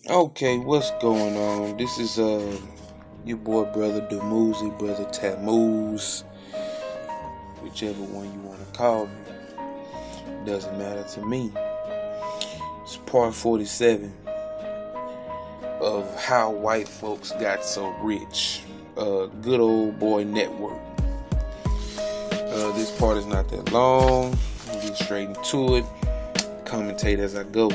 Okay, what's going on? This is your boy brother Demoozy, brother Tammuz, whichever one you want to call me. Doesn't matter to me. It's part 47 of how white folks got so rich. Good old boy network. This part is not that long. I'll get straight into it. Commentate as I go.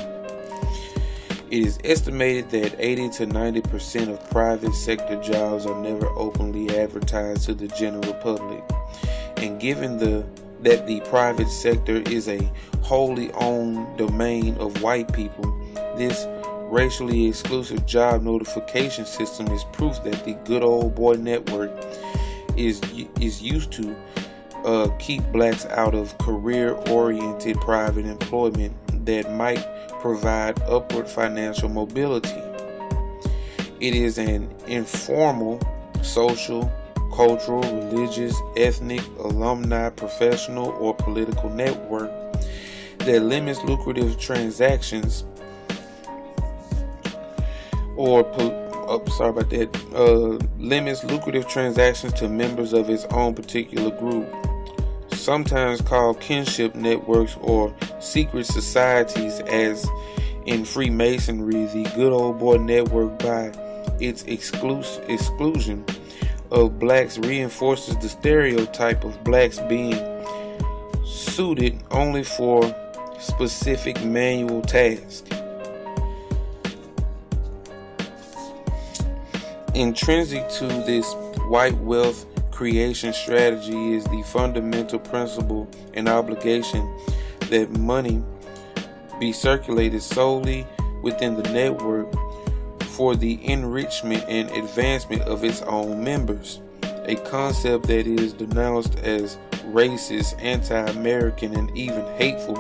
It is estimated that 80 to 90% of private sector jobs are never openly advertised to the general public. And given that the private sector is a wholly owned domain of white people, this racially exclusive job notification system is proof that the good old boy network is used to keep blacks out of career-oriented private employment that might provide upward financial mobility. It is an informal, social, cultural, religious, ethnic, alumni, professional, or political network that limits lucrative transactions limits lucrative transactions to members of its own particular group. Sometimes called kinship networks or secret societies, as in Freemasonry. The good old boy network, by its exclusion of blacks, reinforces the stereotype of blacks being suited only for specific manual tasks. Intrinsic to this white wealth creation strategy is the fundamental principle and obligation that money be circulated solely within the network for the enrichment and advancement of its own members, a concept that is denounced as racist, anti-American, and even hateful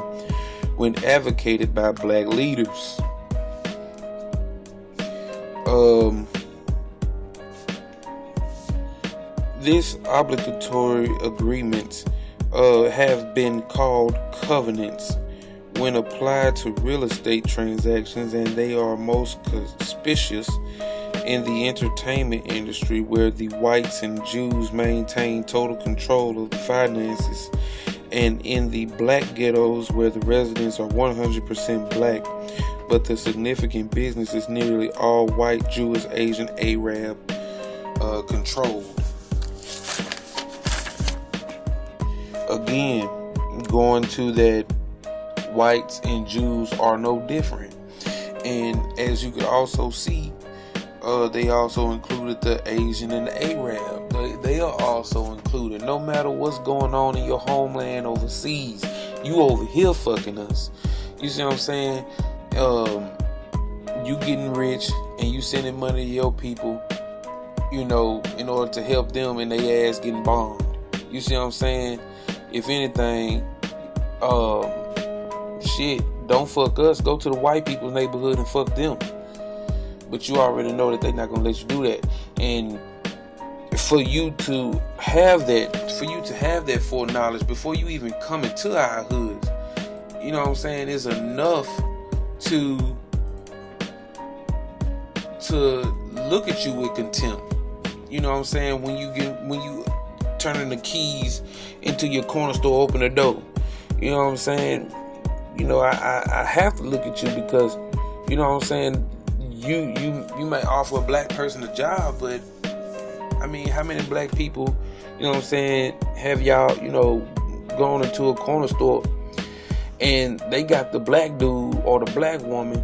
when advocated by black leaders. This obligatory agreements have been called covenants when applied to real estate transactions, and they are most conspicuous in the entertainment industry, where the whites and Jews maintain total control of the finances, and in the black ghettos, where the residents are 100% black, but the significant business is nearly all white, Jewish, Asian, Arab controlled. Again, going to that whites and Jews are no different. And as you can also see, they also included the Asian and the Arab. They are also included. No matter what's going on in your homeland overseas, you over here fucking us. You see what I'm saying? You getting rich and you sending money to your people, in order to help them, and they ass getting bombed. You see what I'm saying? If anything, don't fuck us. Go to the white people's neighborhood and fuck them. But you already know that they're not gonna let you do that. And for you to have that foreknowledge before you even come into our hoods, you know what I'm saying, is enough to look at you with contempt. You know what I'm saying? When you turning the keys into your corner store, open the door. You know what I'm saying? I have to look at you because, you know what I'm saying, you might offer a black person a job, but I mean, how many black people, you know what I'm saying, have y'all, gone into a corner store and they got the black dude or the black woman,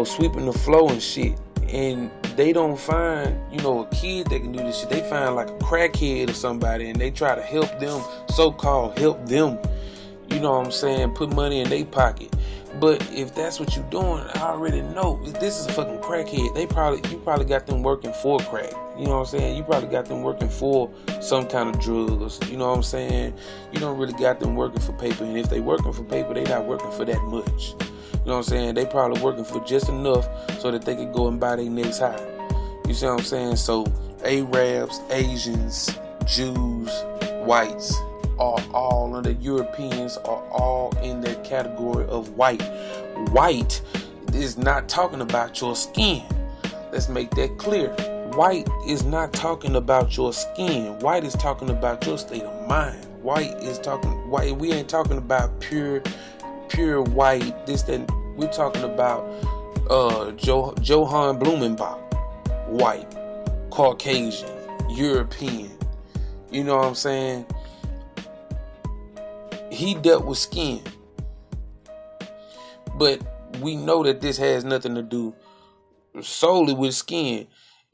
sweeping the floor and shit, and they don't find, a kid that can do this shit. They find like a crackhead or somebody, and they try to help them, so-called help them, you know what I'm saying, put money in their pocket. But if that's what you're doing, I already know this is a fucking crackhead. You probably got them working for crack. You know what I'm saying? You probably got them working for some kind of drugs. You know what I'm saying? You don't really got them working for paper. And if they working for paper, they not working for that much. You know what I'm saying? They probably working for just enough so that they could go and buy their next high. You see what I'm saying? So Arabs, Asians, Jews, whites are all, and the Europeans are all in that category of white. White, is not talking about your skin. Let's make that clear. White is not talking about your skin. White is talking about your state of mind. White. We ain't talking about pure white. This, that. We're talking about Johann Blumenbach, white, Caucasian, European. You know what I'm saying? He dealt with skin. But we know that this has nothing to do solely with skin.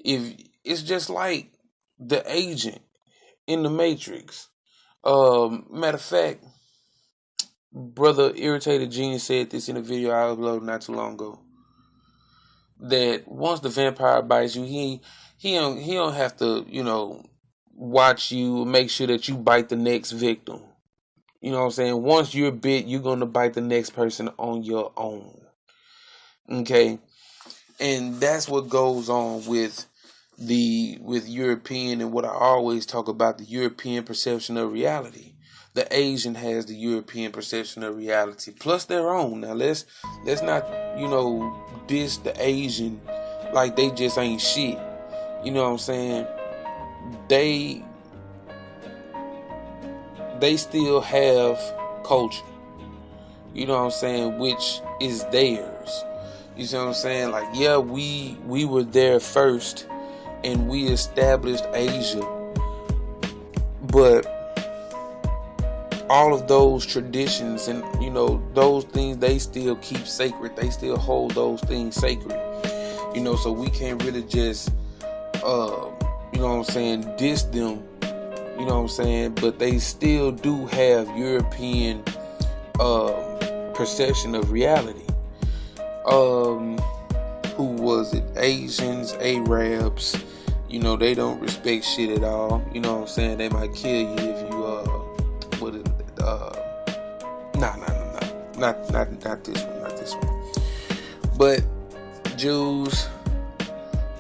If it's just like the agent in the Matrix. Matter of fact, Brother Irritated Genius said this in a video I uploaded not too long ago. That once the vampire bites you, he don't have to, watch you, make sure that you bite the next victim. You know what I'm saying? Once you're bit, you're gonna bite the next person on your own. Okay? And that's what goes on with European, and what I always talk about, the European perception of reality. The Asian has the European perception of reality, plus their own. Now let's not, diss the Asian like they just ain't shit. You know what I'm saying? They still have culture. You know what I'm saying? Which is theirs. You see what I'm saying? Like, yeah, we were there first and we established Asia. But all of those traditions and, those things, they still keep sacred. They still hold those things sacred. So we can't really just, diss them. You know what I'm saying? But they still do have European perception of reality. Who was it? Asians, Arabs, they don't respect shit at all. You know what I'm saying? They might kill you if you not this one. But Jews,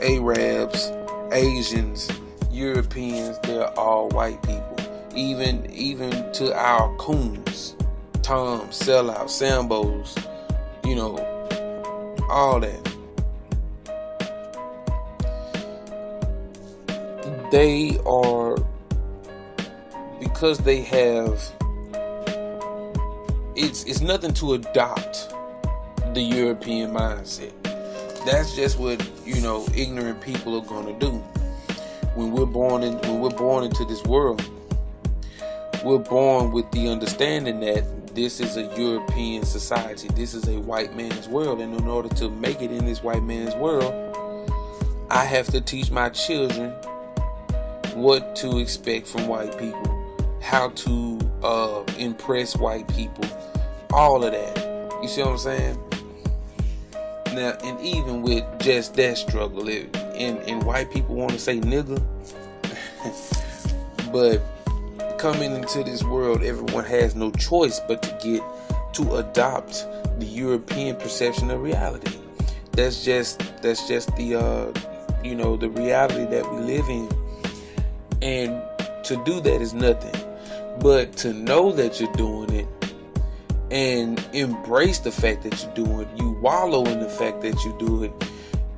Arabs, Asians, Europeans, they're all white people. Even to our coons, Toms, sellouts, Sambos, all that. They are, because they have, it's nothing to adopt the European mindset. That's just what, ignorant people are gonna do. When we're born into this world, we're born with the understanding that this is a European society. This is a white man's world. And in order to make it in this white man's world, I have to teach my children what to expect from white people, how to impress white people, all of that. You see what I'm saying? Now, and even with just that struggle, and white people want to say nigga, but coming into this world, everyone has no choice but to adopt the European perception of reality. That's just the the reality that we live in. And to do that is nothing. But to know that you're doing it and embrace the fact that you're doing it, you wallow in the fact that you do it,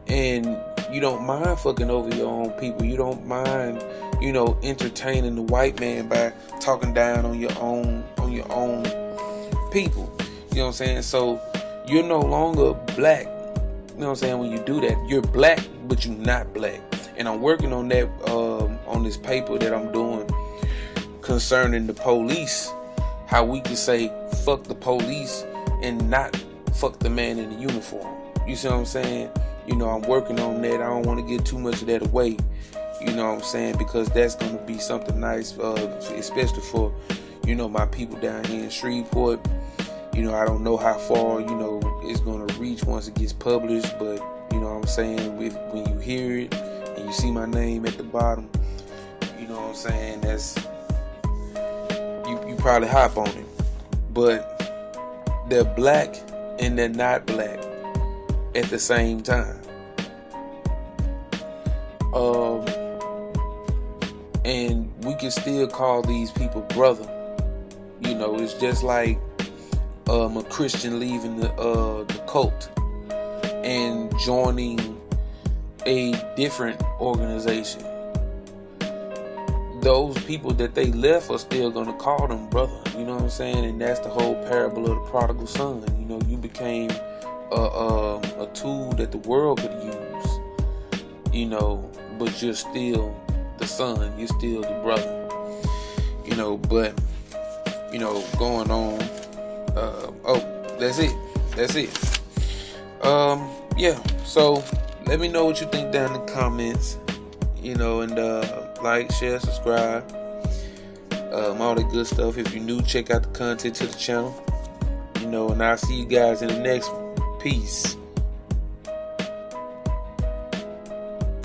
and you don't mind fucking over your own people. You don't mind, entertaining the white man by talking down on your own people. You know what I'm saying? So you're no longer black. You know what I'm saying? When you do that, you're black, but you're not black. And I'm working on that on this paper that I'm doing concerning the police. How we can say fuck the police and not fuck the man in the uniform. You see what I'm saying? I'm working on that. I don't want to get too much of that away. You know what I'm saying? Because that's going to be something nice, especially for, my people down here in Shreveport. I don't know how far, it's going to reach once it gets published. But, you know what I'm saying? When you hear it and you see my name at the bottom, you know what I'm saying? That's, you probably hop on it. But they're black and they're not black at the same time. And we can still call these people brother. It's just like a Christian leaving the cult. and joining a different organization, those people that they left are still gonna call them brother. You know what I'm saying? And that's the whole parable of the prodigal son. You know, you became a tool that the world could use. You know, but you're still the son. You're still the brother. You know, but you know, going on. That's it. Yeah. So let me know what you think down in the comments. You know, and like, share, subscribe, all that good stuff. If you're new, check out the content to the channel. You know, and I'll see you guys in the next one. Peace.